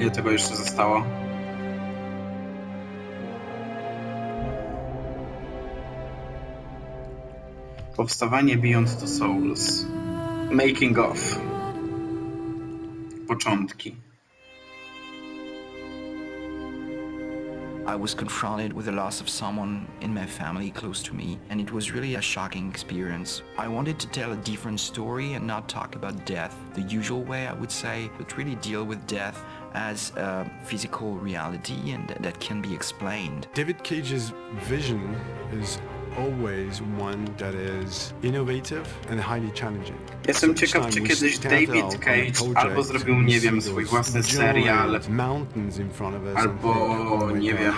Ile tego jeszcze zostało? Powstawanie Beyond Two Souls. Making of. Początki. I was confronted with the loss of someone in my family close to me, and it was really a shocking experience. I wanted to tell a different story and not talk about death the usual way, I would say, but really deal with death as a physical reality and that can be explained. David Cage's vision is always one that is innovative and highly challenging. Jestem ciekaw, czy kiedyś David Cage albo zrobił, nie wiem, swój własny serial, albo, nie wiem,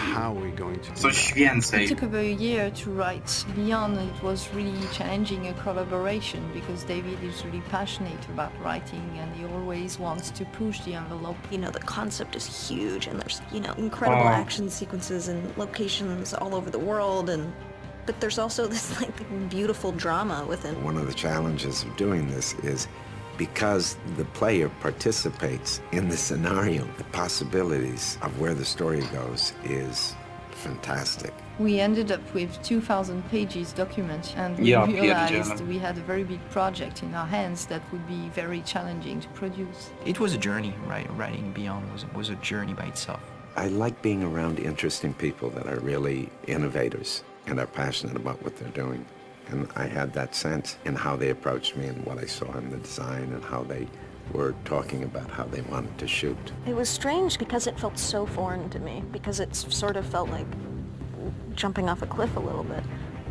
coś więcej. It took about a year to write Beyond. It was really challenging a collaboration because David is really passionate about writing and he always wants to push the envelope. You know, the concept is huge and there's, you know, incredible action sequences and locations all over the world, but there's also this like beautiful drama within. One of the challenges of doing this is because the player participates in the scenario, the possibilities of where the story goes is fantastic. We ended up with 2,000 pages document and we realized we had a very big project in our hands that would be very challenging to produce. It was a journey, right? Writing Beyond was a journey by itself. I like being around interesting people that are really innovators and are passionate about what they're doing. And I had that sense in how they approached me and what I saw in the design and how they were talking about how they wanted to shoot. It was strange because it felt so foreign to me, because it sort of felt like jumping off a cliff a little bit.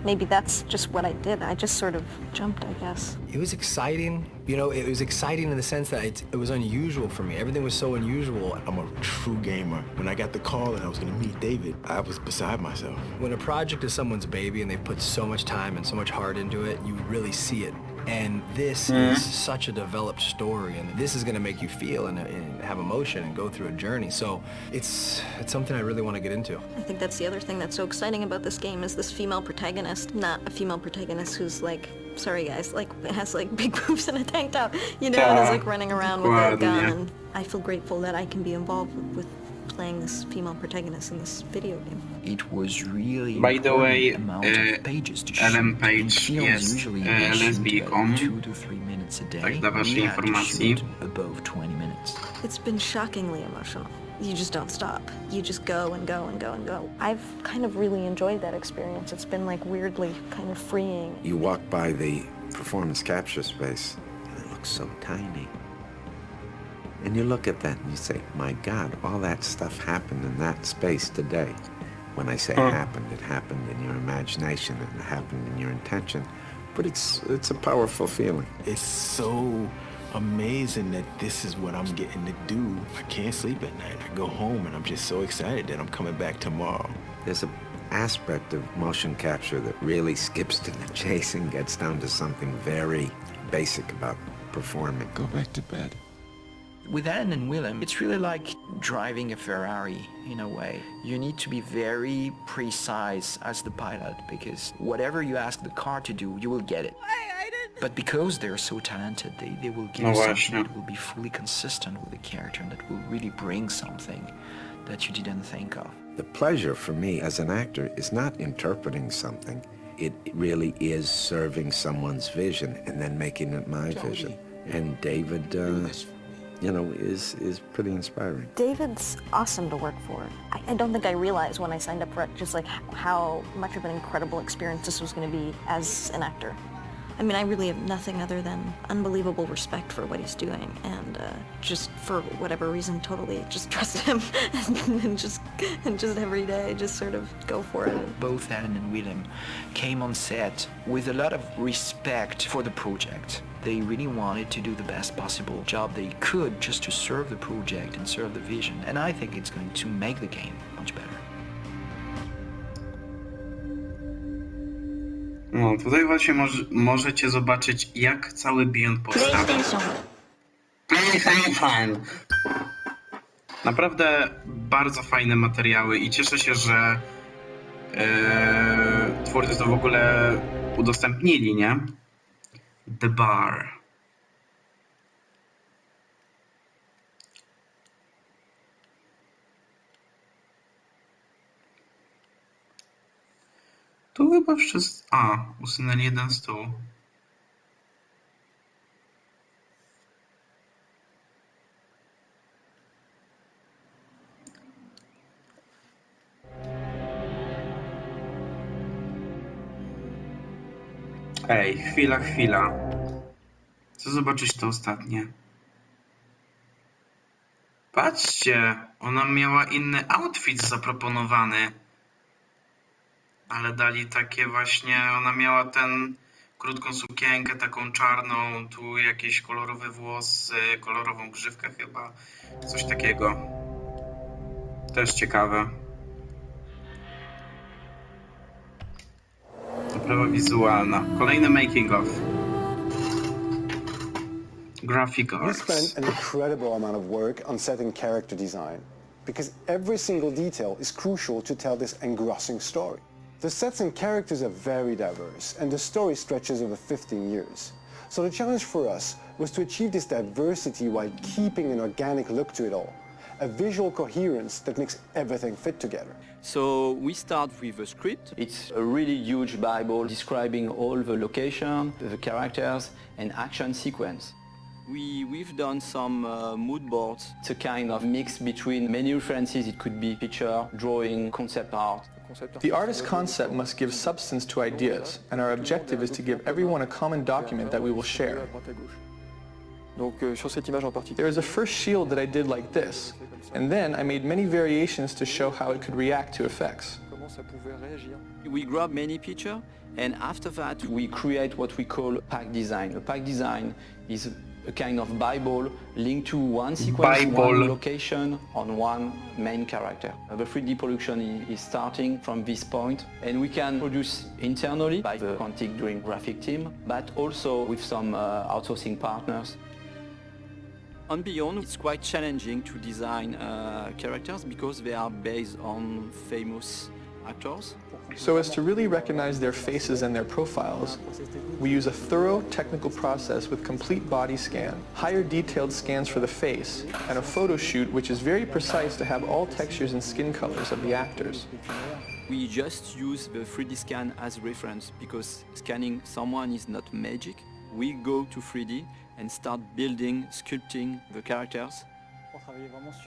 Maybe that's just what I did. I just sort of jumped, I guess. It was exciting. You know, it was exciting in the sense that it was unusual for me. Everything was so unusual. I'm a true gamer. When I got the call that I was going to meet David, I was beside myself. When a project is someone's baby and they put so much time and so much heart into it, you really see it. And this is such a developed story, and this is going to make you feel and have emotion and go through a journey. So it's something I really want to get into. I think that's the other thing that's so exciting about this game is this female protagonist. Not a female protagonist who's like, sorry guys, like has like big boobs and a tank top, you know, and is like running around with a gun. And I feel grateful that I can be involved with playing this female protagonist in this video game. It was really by the way, amount of pages to Ellen shoot. Page jest lesbijką, 2 to 3 minutes a day. tak dla waszej We had to informacji. shoot above 20 minutes. It's been shockingly emotional. You just don't stop. You just go and go and go and go. I've kind of really enjoyed that experience. It's been like weirdly kind of freeing. You walk by the performance capture space and it looks so tiny. And you look at that and you say, my God, all that stuff happened in that space today. When I say happened, it happened in your imagination and it happened in your intention. But it's a powerful feeling. It's so amazing that this is what I'm getting to do. I can't sleep at night. I go home and I'm just so excited that I'm coming back tomorrow. There's an aspect of motion capture that really skips to the chase and gets down to something very basic about performing. Go back to bed. With Anne and Willem, it's really like driving a Ferrari in a way. You need to be very precise as the pilot because whatever you ask the car to do, you will get it. But because they're so talented, they will give you something that will be fully consistent with the character and that will really bring something that you didn't think of. The pleasure for me as an actor is not interpreting something. It really is serving someone's vision and then making it my vision. And David, you know, is pretty inspiring. David's awesome to work for. I don't think I realized when I signed up for it just like how much of an incredible experience this was going to be as an actor. I mean, I really have nothing other than unbelievable respect for what he's doing, and just for whatever reason, totally just trust him, and just every day, just sort of go for it. Both Anne and Willem came on set with a lot of respect for the project. They really wanted to do the best possible job they could just to serve the project and serve the vision, and I think it's going to make the game much better. No, tutaj właśnie możecie zobaczyć, jak cały Beyond powstał. PlayStation! Naprawdę bardzo fajne materiały i cieszę się, że twórcy to w ogóle udostępnili, nie? The Bar. Tu chyba wszyscy... A, usunęli jeden stół. Ej, chwila. Chcę zobaczyć to ostatnie. Patrzcie, ona miała inny outfit zaproponowany. Ale dali takie właśnie, ona miała krótką sukienkę, taką czarną, tu jakieś kolorowe włosy, kolorową grzywkę chyba. Coś takiego. Też ciekawe. Oprawa wizualna. Kolejny making of. Graphic We arts. spent an incredible amount of work on setting character design because every single detail is crucial to tell this engrossing story. The sets and characters are very diverse and the story stretches over 15 years. So the challenge for us was to achieve this diversity while keeping an organic look to it all, a visual coherence that makes everything fit together. So we start with a script. It's a really huge Bible describing all the location, the characters and action sequence. We've done some mood boards. It's a kind of mix between many references. It could be picture, drawing, concept art. The artist's concept must give substance to ideas, and our objective is to give everyone a common document that we will share. There is a first shield that I did like this, and then I made many variations to show how it could react to effects. We grab many pictures, and after that we create what we call pack design. A pack design is a kind of Bible linked to one sequence, one location, on one main character. The 3D production is starting from this point, and we can produce internally by the Quantic Dream graphic team, but also with some outsourcing partners. On Beyond, it's quite challenging to design characters because they are based on famous actors. So as to really recognize their faces and their profiles, we use a thorough technical process with complete body scan, higher detailed scans for the face, and a photo shoot which is very precise to have all textures and skin colors of the actors. We just use the 3D scan as reference because scanning someone is not magic. We go to 3D and start building, sculpting the characters.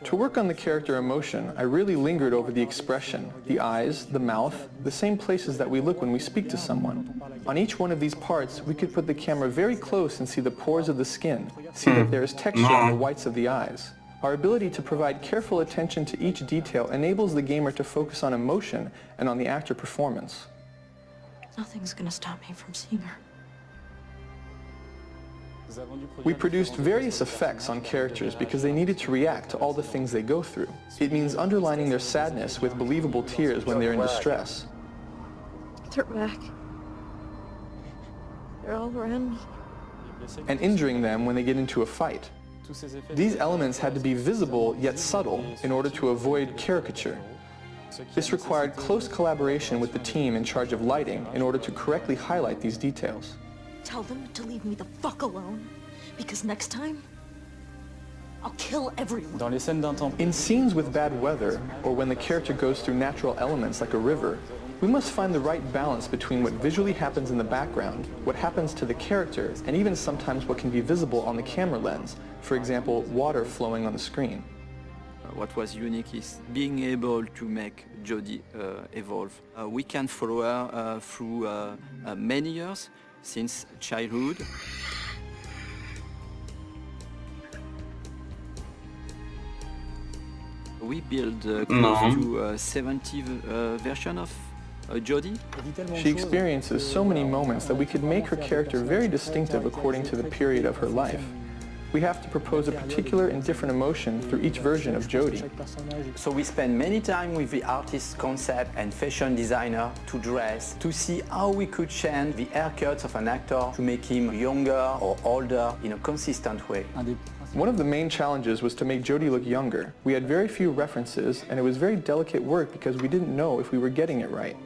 To work on the character emotion, I really lingered over the expression, the eyes, the mouth, the same places that we look when we speak to someone. On each one of these parts, we could put the camera very close and see the pores of the skin, see that there is texture on the whites of the eyes. Our ability to provide careful attention to each detail enables the gamer to focus on emotion and on the actor performance. Nothing's gonna stop me from seeing her. We produced various effects on characters because they needed to react to all the things they go through. It means underlining their sadness with believable tears when they're in distress. They're back. They're all around me. And injuring them when they get into a fight. These elements had to be visible yet subtle in order to avoid caricature. This required close collaboration with the team in charge of lighting in order to correctly highlight these details. Tell them to leave me the fuck alone, because next time, I'll kill everyone. In scenes with bad weather, or when the character goes through natural elements like a river, we must find the right balance between what visually happens in the background, what happens to the character, and even sometimes what can be visible on the camera lens, for example, water flowing on the screen. What was unique is being able to make Jodie evolve. We can follow her through many years, since childhood. We build close to 70 version of Jodie. She experiences so many moments that we could make her character very distinctive according to the period of her life. We have to propose a particular and different emotion through each version of Jodie. So we spend many time with the artist's concept and fashion designer to dress, to see how we could change the haircuts of an actor to make him younger or older in a consistent way. One of the main challenges was to make Jodie look younger. We had very few references, and it was very delicate work because we didn't know if we were getting it right.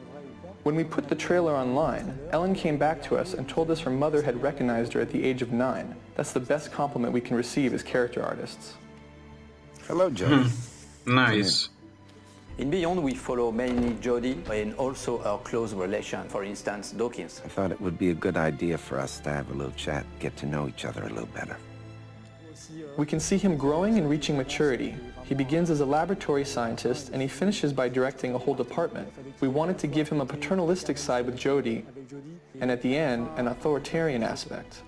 When we put the trailer online, Ellen came back to us and told us her mother had recognized her at the age of 9. That's the best compliment we can receive as character artists. Hello, Jodie. Nice. In Beyond, we follow mainly Jodie and also our close relation, for instance, Dawkins. I thought it would be a good idea for us to have a little chat, get to know each other a little better. We can see him growing and reaching maturity. He begins as a laboratory scientist and he finishes by directing a whole department. We wanted to give him a paternalistic side with Jodie, and at the end, an authoritarian aspect.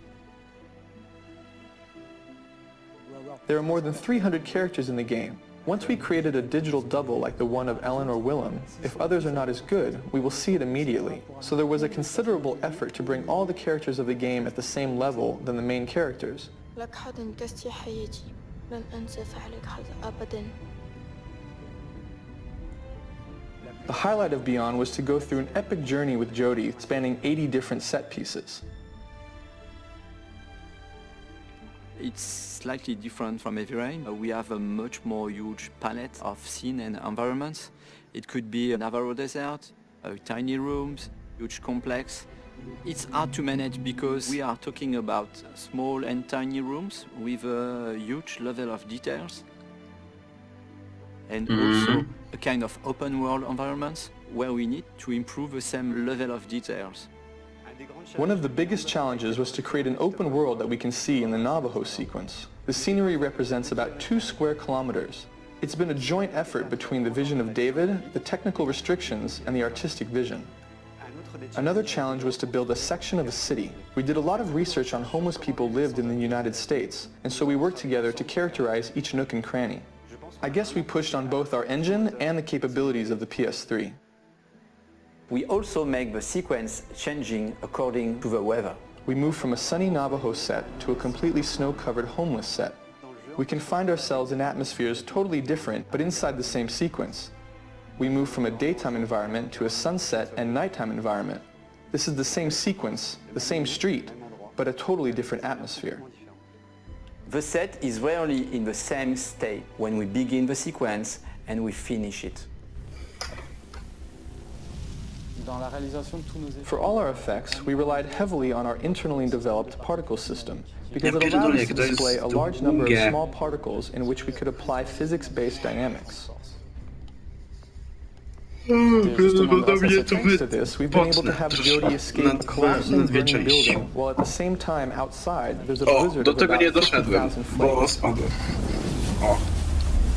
There are more than 300 characters in the game. Once we created a digital double like the one of Ellen or Willem, if others are not as good, we will see it immediately. So there was a considerable effort to bring all the characters of the game at the same level than the main characters. لك حد انقذتي حياتي لن أنسى فعلك هذا أبدا. The highlight of Beyond was to go through an epic journey with Jodie spanning 80 different set pieces. It's slightly different from Heavy Rain. We have a much more huge palette of scene and environments. It could be a Navarro desert, tiny rooms, huge complex. It's hard to manage because we are talking about small and tiny rooms with a huge level of details and also a kind of open world environments where we need to improve the same level of details. One of the biggest challenges was to create an open world that we can see in the Navajo sequence. The scenery represents about 2 square kilometers. It's been a joint effort between the vision of David, the technical restrictions, and the artistic vision. Another challenge was to build a section of a city. We did a lot of research on homeless people lived in the United States, and so we worked together to characterize each nook and cranny. I guess we pushed on both our engine and the capabilities of the PS3. We also make the sequence changing according to the weather. We moved from a sunny Navajo set to a completely snow-covered homeless set. We can find ourselves in atmospheres totally different, but inside the same sequence. We move from a daytime environment to a sunset and nighttime environment. This is the same sequence, the same street, but a totally different atmosphere. The set is rarely in the same state when we begin the sequence and we finish it. For all our effects, we relied heavily on our internally developed particle system because it allowed us to display a large number of small particles in which we could apply physics-based dynamics. Thanks to this, we've been able to have Jodie escape a collapsing burning building, while at the same time outside there's a blizzard of about 50,000 flames.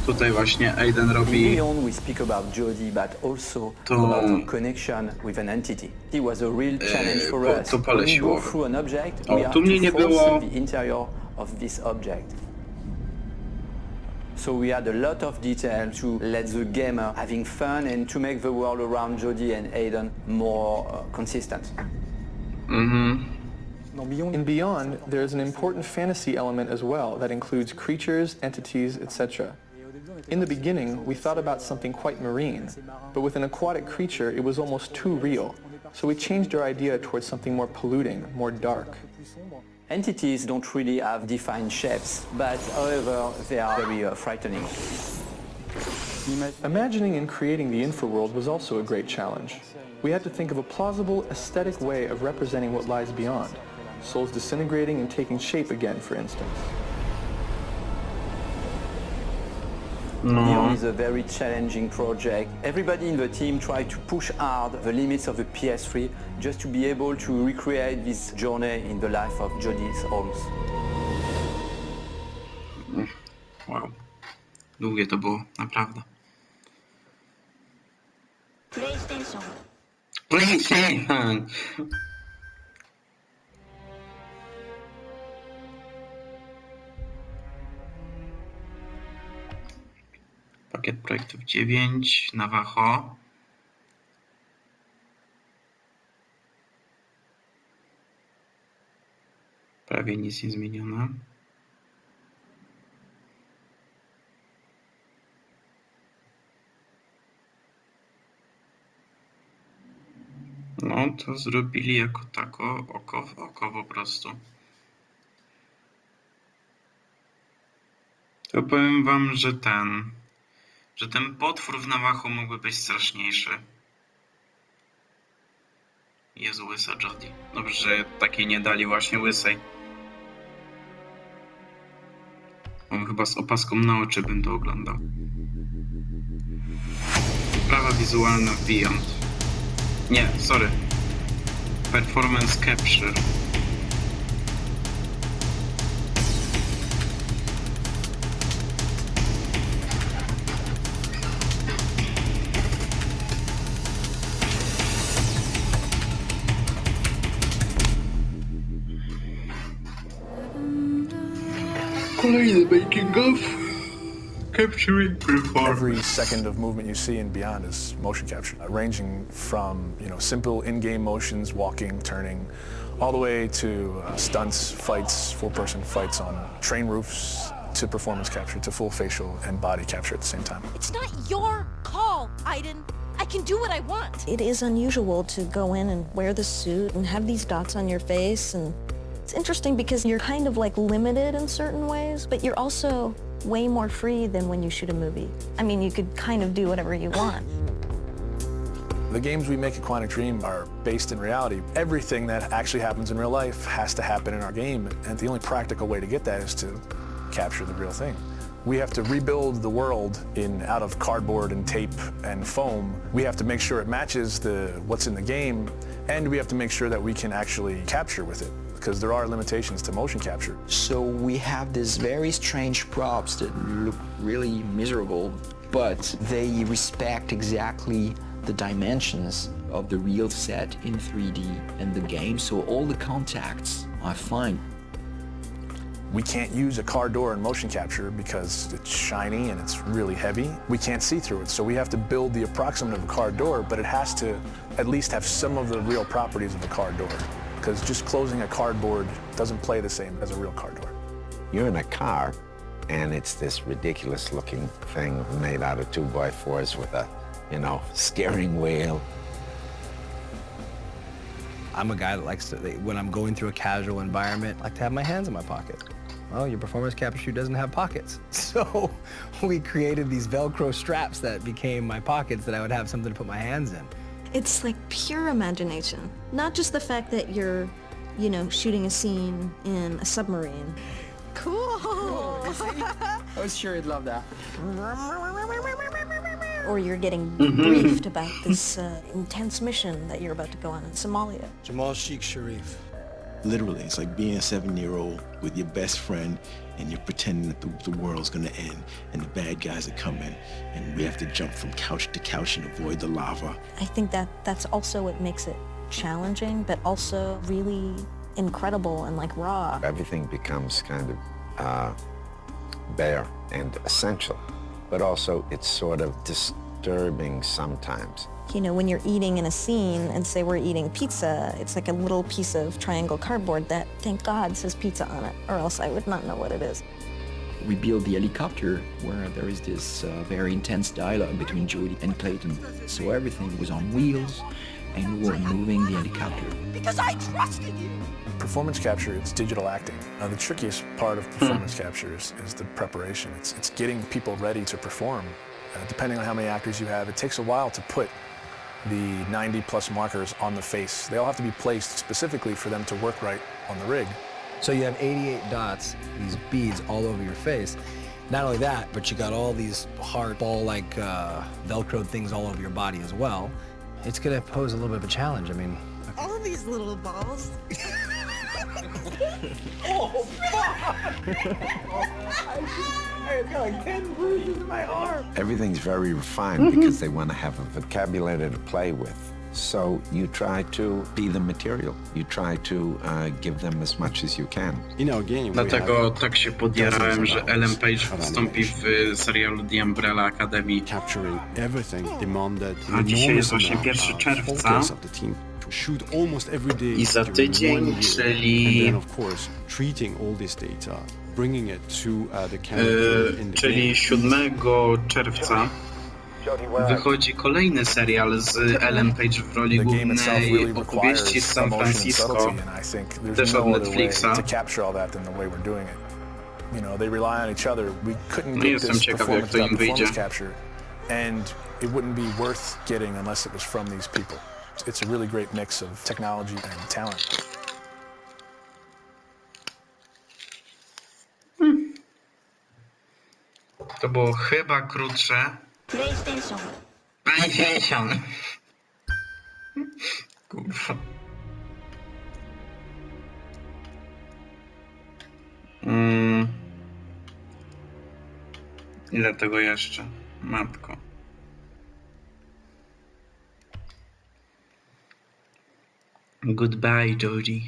Tutaj właśnie Aiden In robi Beyond we speak about Jodie, but also about her connection with an entity. It was a real challenge for us. When we go through an object, we have to force the interior of this object. So we had a lot of detail to let the gamer having fun and to make the world around Jodie and Aiden more consistent. In Beyond, there is an important fantasy element as well that includes creatures, entities, etc. In the beginning, we thought about something quite marine, but with an aquatic creature, it was almost too real. So we changed our idea towards something more polluting, more dark. Entities don't really have defined shapes, but however, they are very frightening. Imagining and creating the infraworld was also a great challenge. We had to think of a plausible, aesthetic way of representing what lies beyond. Souls disintegrating and taking shape again, for instance. Beyond is a very challenging project. Everybody in the team tried to push hard the limits of the PS3 just to be able to recreate this journey in the life of Jodie Holmes. Wow. Długie to było, naprawdę. PlayStation. Pakiet projektów 9, Navajo. Prawie nic nie zmienione. No to zrobili jako tako, oko w oko po prostu. To powiem wam, że ten potwór w Navajo mógłby być straszniejszy. Jezu, łysa Jodie. Dobrze, że takiej nie dali właśnie łysej. O, chyba z opaską na oczy bym to oglądał. Prawa wizualna w Beyond. Nie, sorry. Performance Capture. Kolejny making of. Capturing performance. Every second of movement you see in Beyond is motion capture, ranging from simple in-game motions, walking, turning, all the way to stunts, fights, full-person fights on train roofs, to performance capture, to full facial and body capture at the same time. It's not your call, Aiden. I can do what I want. It is unusual to go in and wear the suit and have these dots on your face, and it's interesting because you're kind of like limited in certain ways, but you're also way more free than when you shoot a movie. I mean, you could kind of do whatever you want. The games we make at Quantic Dream are based in reality. Everything that actually happens in real life has to happen in our game, and the only practical way to get that is to capture the real thing. We have to rebuild the world out of cardboard and tape and foam. We have to make sure it matches what's in the game, and we have to make sure that we can actually capture with it, because there are limitations to motion capture. So we have these very strange props that look really miserable, but they respect exactly the dimensions of the real set in 3D and the game, so all the contacts are fine. We can't use a car door in motion capture because it's shiny and it's really heavy. We can't see through it, so we have to build the approximate of a car door, but it has to at least have some of the real properties of a car door, because just closing a cardboard doesn't play the same as a real car door. You're in a car, and it's this ridiculous-looking thing made out of 2x4s with a, steering wheel. I'm a guy that likes to, when I'm going through a casual environment, I like to have my hands in my pocket. Well, your performance capture shoe doesn't have pockets. So we created these Velcro straps that became my pockets that I would have something to put my hands in. It's like pure imagination. Not just the fact that you're, shooting a scene in a submarine. Cool. I was sure you'd love that. Or you're getting briefed about this intense mission that you're about to go on in Somalia. Jamal Sheikh Sharif. Literally, it's like being a 7-year-old with your best friend and you're pretending that the world's gonna end and the bad guys are coming and we have to jump from couch to couch and avoid the lava. I think that's also what makes it challenging, but also really incredible and like raw. Everything becomes kind of bare and essential, but also it's sort of disturbing sometimes. When you're eating in a scene and say we're eating pizza, it's like a little piece of triangle cardboard that, thank God, says pizza on it, or else I would not know what it is. We built the helicopter where there is this very intense dialogue between Jodie and Clayton. So everything was on wheels and we were moving the helicopter. Because I trusted you. Performance capture, it's digital acting. The trickiest part of performance capture is the preparation. It's getting people ready to perform. Depending on how many actors you have, it takes a while to put the 90+ markers on the face. They all have to be placed specifically for them to work right on the rig. So you have 88 dots, these beads all over your face. Not only that, but you got all these hard ball-like Velcro things all over your body as well. It's gonna pose a little bit of a challenge. I mean, All these little balls. Oh, I've got like 10 bruises in my arm. Everything's very refined because they want to have a vocabulary to play with. So you try to be the material. You try to give them as much as you can. In our game, Dlatego tak się podjarałem, że Ellen Page wstąpi w serialu The Umbrella Academy. Capturing everything demanded A dzisiaj jest właśnie 1 czerwca. Shoot almost every day I za tydzień, czyli... and then of course treating all this data, bringing it to the character in the czyli game. 7 czerwca wychodzi kolejny serial z Ellen Page w roli głównej, opowieści z San Francisco, też od Netflixa. No jestem ciekaw, jak to im wyjdzie. And it wouldn't be worth getting unless it was from these people. It's a really great mix of technology and talent. To było chyba krótsze. PlayStation. PlayStation. Kurwa. Ile tego jeszcze? Matko. Goodbye, Jodie.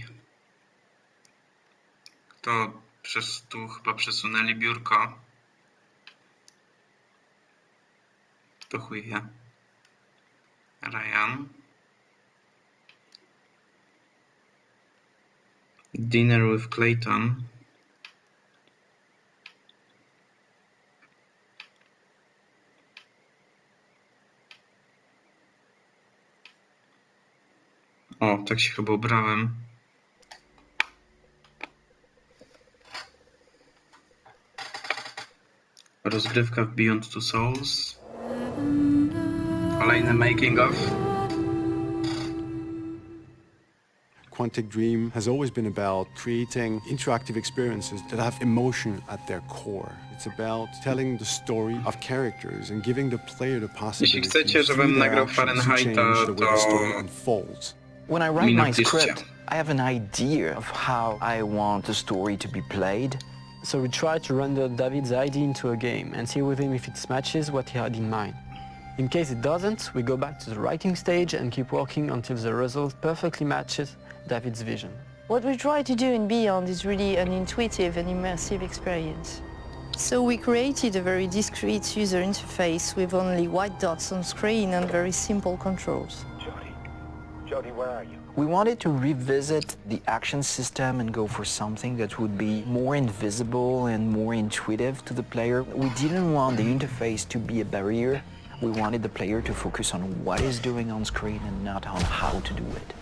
To tu chyba przesunęli biurko. To chuj wie. Ryan. Dinner with Clayton. O, tak się chyba ubrałem. Rozgrywka w Beyond Two Souls. Kolejny making of. Quantic Dream has always been about creating interactive experiences that have emotion at their core. It's about telling the story of characters and giving the player the possibility Jeśli chcecie, żebym through their nagrał actions to Fahrenheita, change the way the story to unfolds. When I write my script, I have an idea of how I want the story to be played. So we try to render David's idea into a game and see with him if it matches what he had in mind. In case it doesn't, we go back to the writing stage and keep working until the result perfectly matches David's vision. What we try to do in Beyond is really an intuitive and immersive experience. So we created a very discreet user interface with only white dots on screen and very simple controls. Jodie, where are you? We wanted to revisit the action system and go for something that would be more invisible and more intuitive to the player. We didn't want the interface to be a barrier. We wanted the player to focus on what is doing on screen and not on how to do it.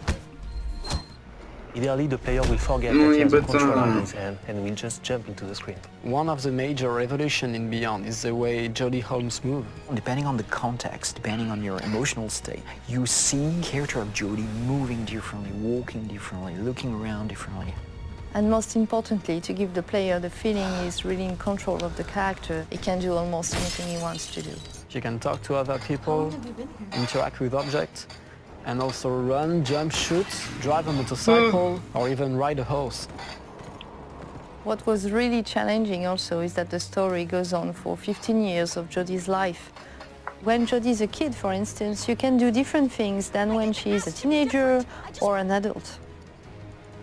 Ideally, the player will forget that he has a controller in his hand and will just jump into the screen. One of the major revolutions in Beyond is the way Jodie Holmes moves. Depending on the context, depending on your emotional state, you see the character of Jodie moving differently, walking differently, looking around differently. And most importantly, to give the player the feeling he's really in control of the character, he can do almost anything he wants to do. She can talk to other people, interact with objects, and also run, jump, shoot, drive a motorcycle, or even ride a horse. What was really challenging also is that the story goes on for 15 years of Jodie's life. When Jodie's a kid, for instance, you can do different things than when she's a teenager or an adult.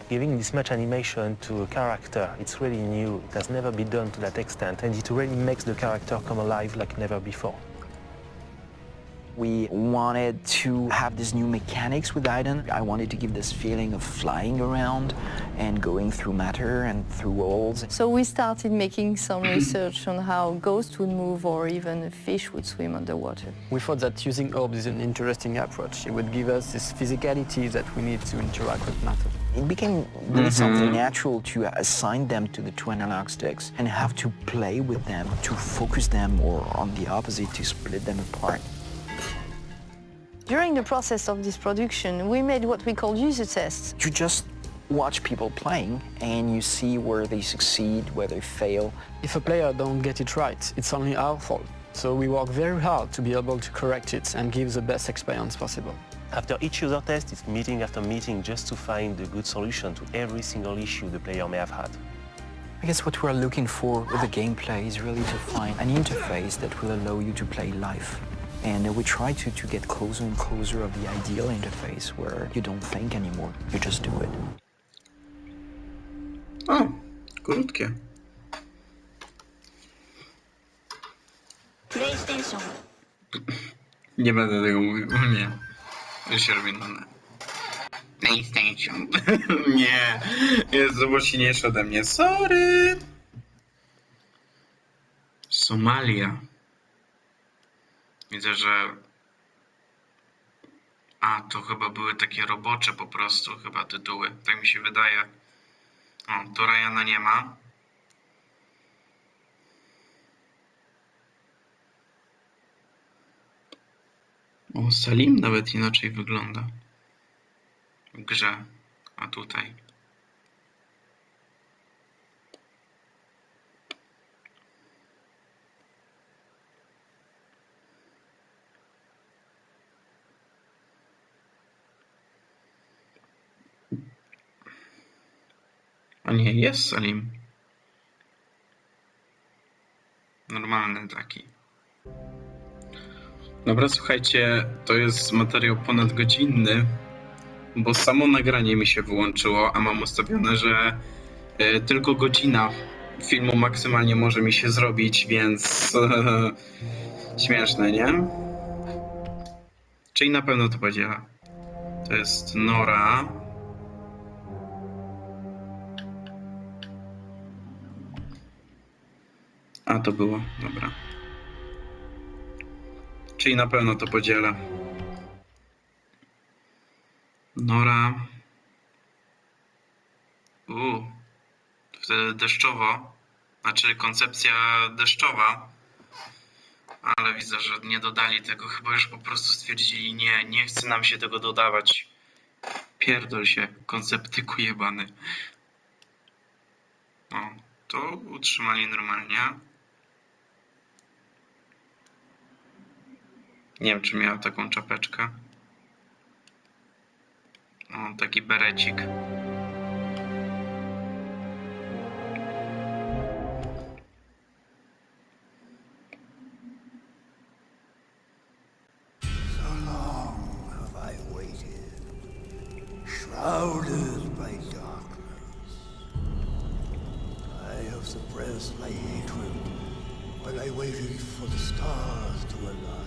Giving this much animation to a character, it's really new. It has never been done to that extent, and it really makes the character come alive like never before. We wanted to have these new mechanics with Aiden. I wanted to give this feeling of flying around and going through matter and through walls. So we started making some research on how ghosts would move or even a fish would swim underwater. We thought that using orbs is an interesting approach. It would give us this physicality that we need to interact with matter. It became really something natural to assign them to the two analog sticks and have to play with them, to focus them, or on the opposite, to split them apart. During the process of this production, we made what we call user tests. You just watch people playing and you see where they succeed, where they fail. If a player don't get it right, it's only our fault. So we work very hard to be able to correct it and give the best experience possible. After each user test, it's meeting after meeting just to find a good solution to every single issue the player may have had. I guess what we're looking for with the gameplay is really to find an interface that will allow you to play live. And we try to get closer and closer of the ideal interface where you don't think anymore, you just do it. O, krótkie. PlayStation. Nie będę tego mówił, nie. Już się robię nudne. PlayStation. Nie, jest zobacz silniejszy ode mnie. Sorry. Somalia. Widzę, że... A, to chyba były takie robocze po prostu, chyba tytuły. Tak mi się wydaje. O, tu Ryana nie ma. O, Salim nawet inaczej wygląda. W grze. A tutaj. nie, jest Salim. Normalny taki. Dobra, słuchajcie, to jest materiał ponadgodzinny, bo samo nagranie mi się wyłączyło, a mam ustawione, że tylko godzina filmu maksymalnie może mi się zrobić, więc śmieszne, nie? Czyli na pewno to podziela. To jest Nora. A, to było, dobra. Czyli na pewno to podzielę. Nora. Wtedy deszczowo. Znaczy koncepcja deszczowa. Ale widzę, że nie dodali tego. Chyba już po prostu stwierdzili, nie chce nam się tego dodawać. Pierdol się, konceptyku jebany. No, to utrzymali normalnie. Nie wiem, czy miała taką czapeczkę. O, taki berecik. Shrouded by darkness, I have suppressed my hatred while I waited for the stars to align.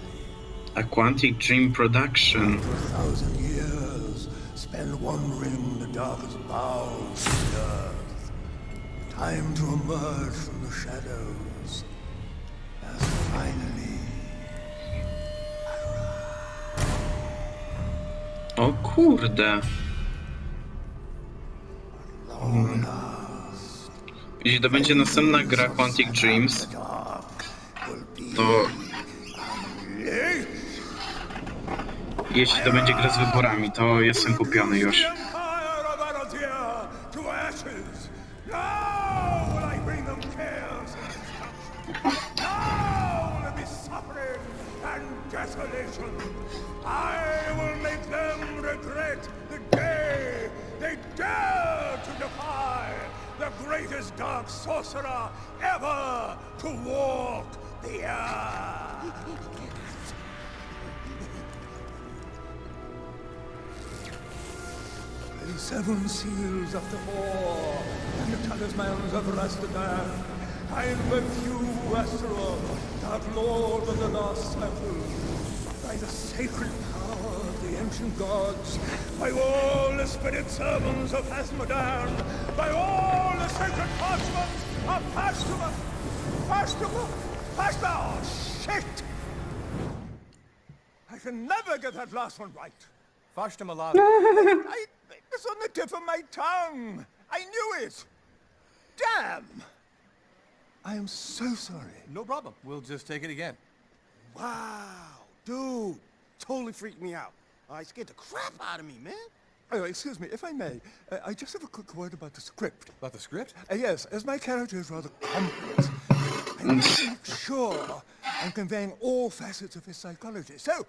A Quantic Dream production. For 1,000 years, spent wandering the darkest bowels of the earth. Time to emerge from the shadows as finally O kurde. Jeśli to będzie następna gra Quantic Dreams, to... Jeśli to będzie gra z wyborami, to jestem kupiony już. I will make them regret the day they dare to defy the greatest dark sorcerer ever to walk the earth. The seven seals of the war and the talismans of Rastadan. I invoke you, Astaroth, dark lord of the lost cycle. By the sacred power of the ancient gods, by all the spirit servants of Asmodan, by all the sacred parchments of Pashtima! Oh, shit! I can never get that last one right. Pashtima. It's on the tip of my tongue. I knew it. Damn! I am so sorry. No problem. We'll just take it again. Wow. Dude, totally freaked me out. I scared the crap out of me, man. Oh, excuse me, if I may, I just have a quick word about the script. About the script? Yes, as my character is rather complex, I need to make sure I'm conveying all facets of his psychology. So,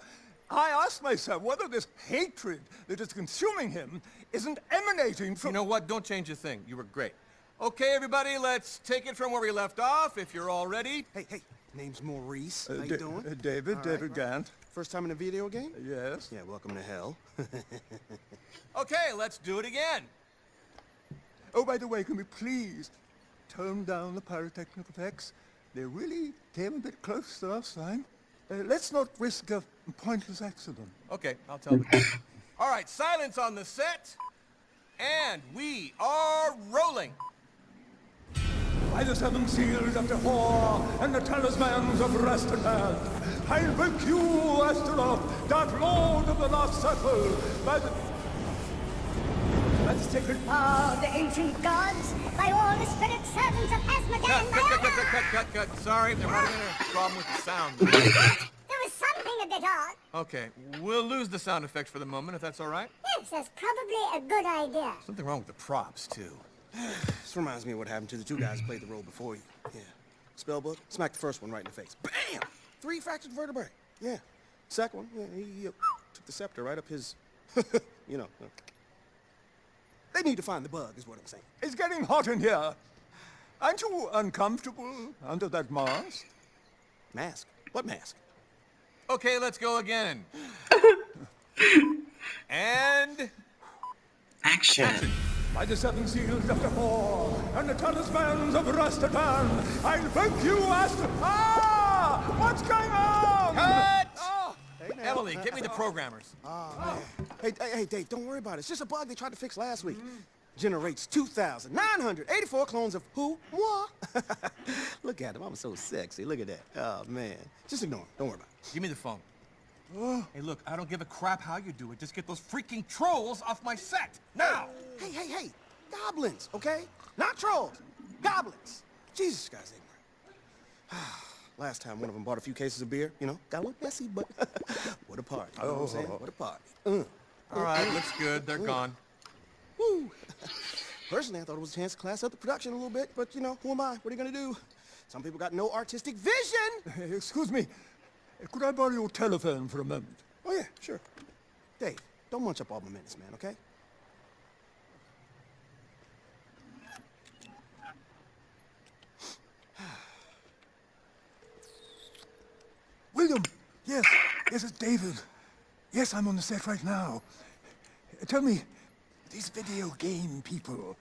I asked myself whether this hatred that is consuming him isn't emanating from... You know what? Don't change a thing. You were great. Okay, everybody, let's take it from where we left off, if you're all ready. Hey. Name's Maurice. How you doing? David Gant. First time in a video game? Yes. Yeah, welcome to hell. Okay, let's do it again. Oh, by the way, can we please tone down the pyrotechnic effects? They really came a bit close the last time. Let's not risk a pointless accident. Okay, I'll tell them. All right, silence on the set. And we are rolling. By the seven seals of the war and the talismans of Rastadan, I invoke you, Astaroth, dark lord of the lost circle, by the sacred power of the ancient gods, by all the spirit servants of Asmodan. Cut. Sorry, there might have been a problem with the sound. There was something a bit odd. Okay, we'll lose the sound effect for the moment, if that's all right. Yes, that's probably a good idea. Something wrong with the props, too. This reminds me of what happened to the two guys who played the role before you. Yeah. Spellbook, smacked the first one right in the face. Bam! 3 fractured vertebrae. Yeah. Second one, yeah, he took the scepter right up his, you know. They need to find the bug, is what I'm saying. It's getting hot in here. Aren't you uncomfortable under that mask? Mask? What mask? Okay, let's go again. And... Action. By the seven seals of the Four and the talismans of Rastadan, I invoke you as... Ah! What's going on? Cut! Oh. Emily, get me the programmers. Oh, man. Hey, Dave, don't worry about it. It's just a bug they tried to fix last week. Generates 2,984 clones of who? Moi. Look at him. I'm so sexy. Look at that. Oh, man. Just ignore him. Don't worry about it. Give me the phone. Hey, look, I don't give a crap how you do it. Just get those freaking trolls off my set, now! Hey. Goblins, okay? Not trolls. Goblins. Jesus, guy's ignorant. Last time one of them bought a few cases of beer, you know, got a little messy, but what a party. You know what I'm saying? What a party. All right, looks good. They're gone. Woo. Personally, I thought it was a chance to class up the production a little bit, but, you know, who am I? What are you gonna do? Some people got no artistic vision. Excuse me. Could I borrow your telephone for a moment? Oh, yeah, sure. Dave, don't munch up all my minutes, man, okay? William! Yes, it's David. Yes, I'm on the set right now. Tell me, these video game people,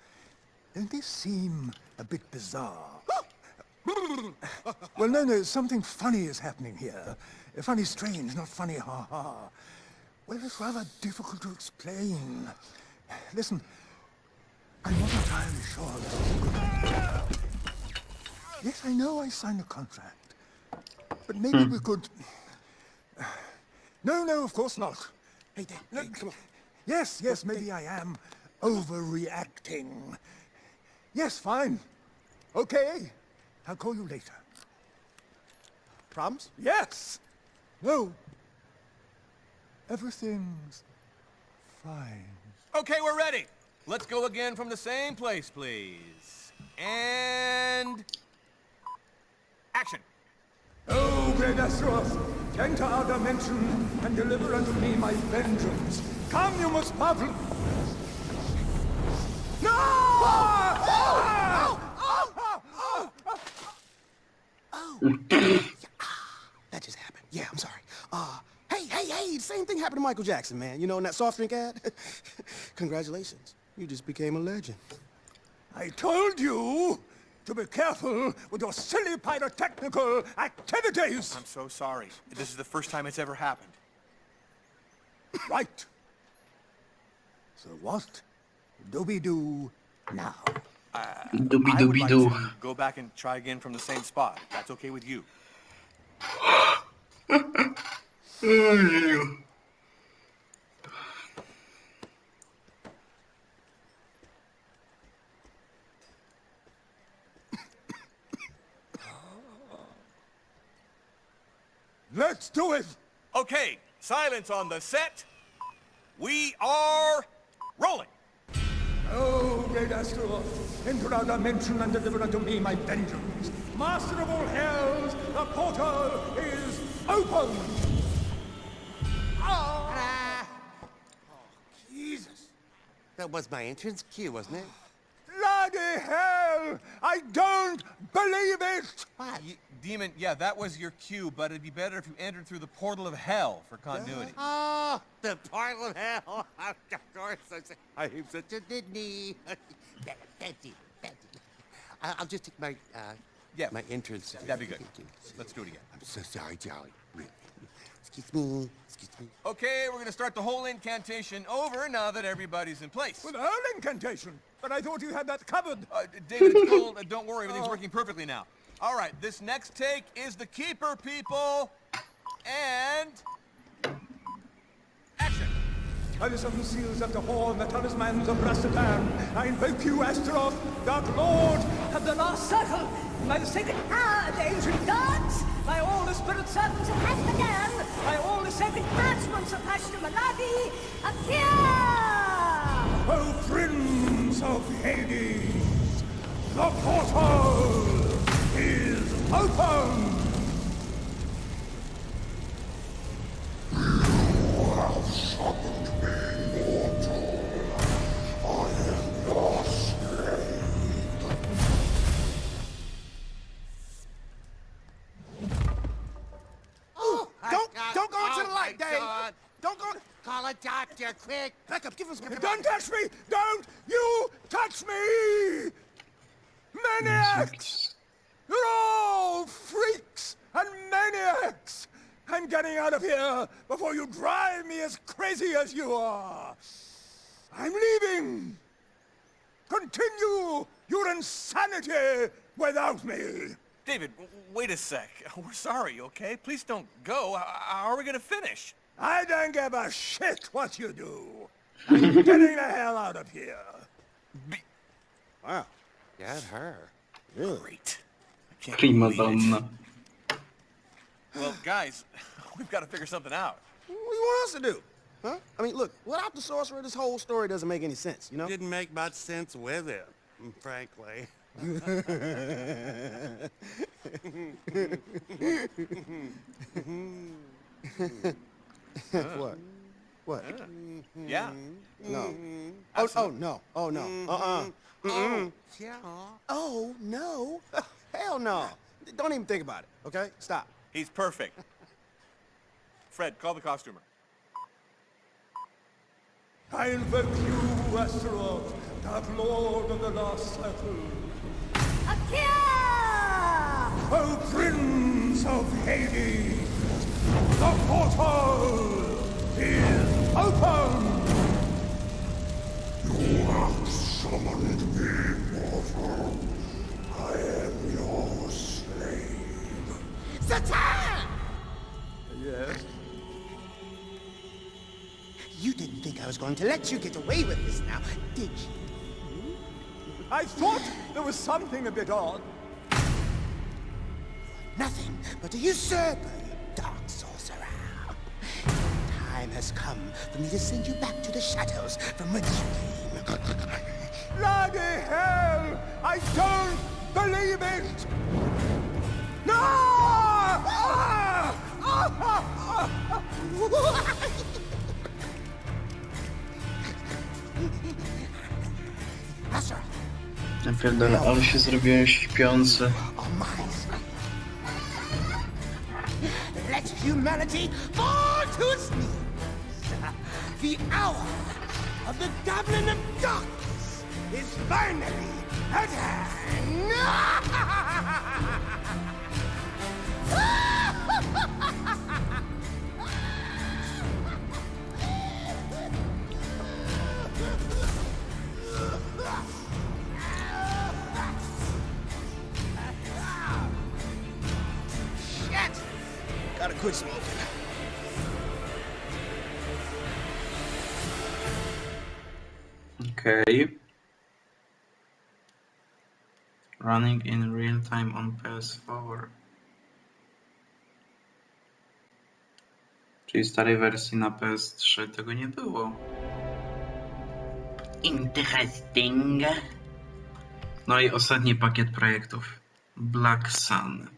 don't they seem a bit bizarre? Well, no, something funny is happening here. Funny strange, not funny ha-ha. Well, it's rather difficult to explain. Listen, I'm not entirely sure this is a good idea. Yes, I know I signed a contract, but maybe we could... No, of course not. Hey, Dave, come on. Yes, maybe I am overreacting. Yes, fine. Okay. I'll call you later. Problems? Yes! No. Everything's fine. Okay, we're ready. Let's go again from the same place, please. And... action. Oh, great Astaroth, enter our dimension and deliver unto me my vengeance. Come, you most powerful... No! That just happened. Yeah, I'm sorry. Hey, same thing happened to Michael Jackson, man. You know, in that soft drink ad? Congratulations. You just became a legend. I told you to be careful with your silly pyrotechnical activities. I'm so sorry. This is the first time it's ever happened. Right. So what do we do now? I would like to go back and try again from the same spot. If that's okay with you. Let's do it! Okay, silence on the set. We are rolling. Oh, great Astaroth, enter our dimension and deliver unto me my vengeance. Master of all hells, the portal is open! Oh, Jesus. That was my entrance cue, wasn't it? Bloody hell! I don't believe it! Demon, yeah, that was your cue, but it'd be better if you entered through the portal of hell for continuity. Oh, the portal of hell. Of course, I'm such a Disney. Betty. I'll just take my, my entrance. That'd be good. Let's do it again. I'm so sorry, Jolly. Really. Excuse me. Okay, we're gonna start the whole incantation over now that everybody's in place. Well, the whole incantation? But I thought you had that covered. David, it's cool. Don't worry, everything's working perfectly now. All right, this next take is the keeper, people. And... action. By the seven seals of the horn, the talismans of Rastadan, I invoke you, Astaroth, Dark Lord of the last circle, by the sacred power of the ancient gods, by all the spirit servants of Hasmodan, by all the sacred parchments of Hashtamaladi, appear! O Prince of Hades, the portal is open! You have summoned me, mortal. I am Sugar, quick! Back up, give him some... Don't touch me! Don't you touch me! Maniacs! You're all freaks and maniacs! I'm getting out of here before you drive me as crazy as you are! I'm leaving! Continue your insanity without me! David, wait a sec. We're sorry, okay? Please don't go. How are we gonna finish? I don't give a shit what you do. I'm getting the hell out of here. Wow. Got her. Really? Great. Prima donna. Well, guys, we've got to figure something out. What do you want us to do? Huh? I mean, look, without the sorcerer, this whole story doesn't make any sense, you know? Didn't make much sense with him, frankly. What? What? Yeah. No. Oh, no. Oh, no. Oh, yeah. Oh, no. Hell no. Don't even think about it, okay? Stop. He's perfect. Fred, call the costumer. I invoke you, Astaroth, Dark Lord of the Lost Circle. O Prince of Hades, the portal is open! You have summoned me, mortal. I am your slave. Satan! Yes? You didn't think I was going to let you get away with this now, did you? I thought there was something a bit odd. Nothing but a usurper, you dark sorcerer. Time has come for me to send you back to the shadows from whence you came. Bloody hell! I don't believe it! No! Ja pierdolę, ale się zrobiłem śpiący. Let humanity fall to its knees. The hour of the Goblin of Darkness is finally at hand. Shit! Gotta quit smoking. Okay. Running in real time on PS4. Czyli starej wersji na PS3 tego nie było. Interesting. No i ostatni pakiet projektów. Black Sun.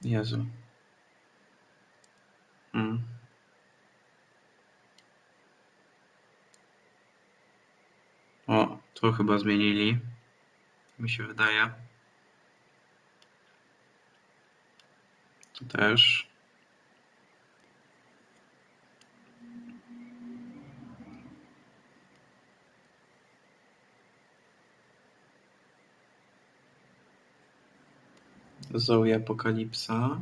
Jezu. O, to chyba zmienili. Mi się wydaje. Tu też. Zoe Apokalipsa.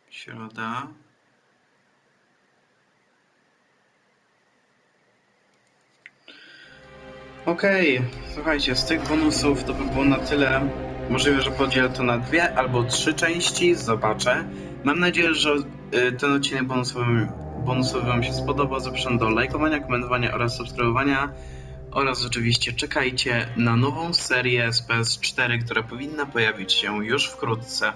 Środa. Okej, słuchajcie, z tych bonusów to by było na tyle. Możliwe, że podzielę to na 2 albo 3 części, zobaczę. Mam nadzieję, że ten odcinek bonusowy Wam się spodobał. Zapraszam do lajkowania, komentowania oraz subskrybowania. Oraz oczywiście czekajcie na nową serię z PS4, która powinna pojawić się już wkrótce.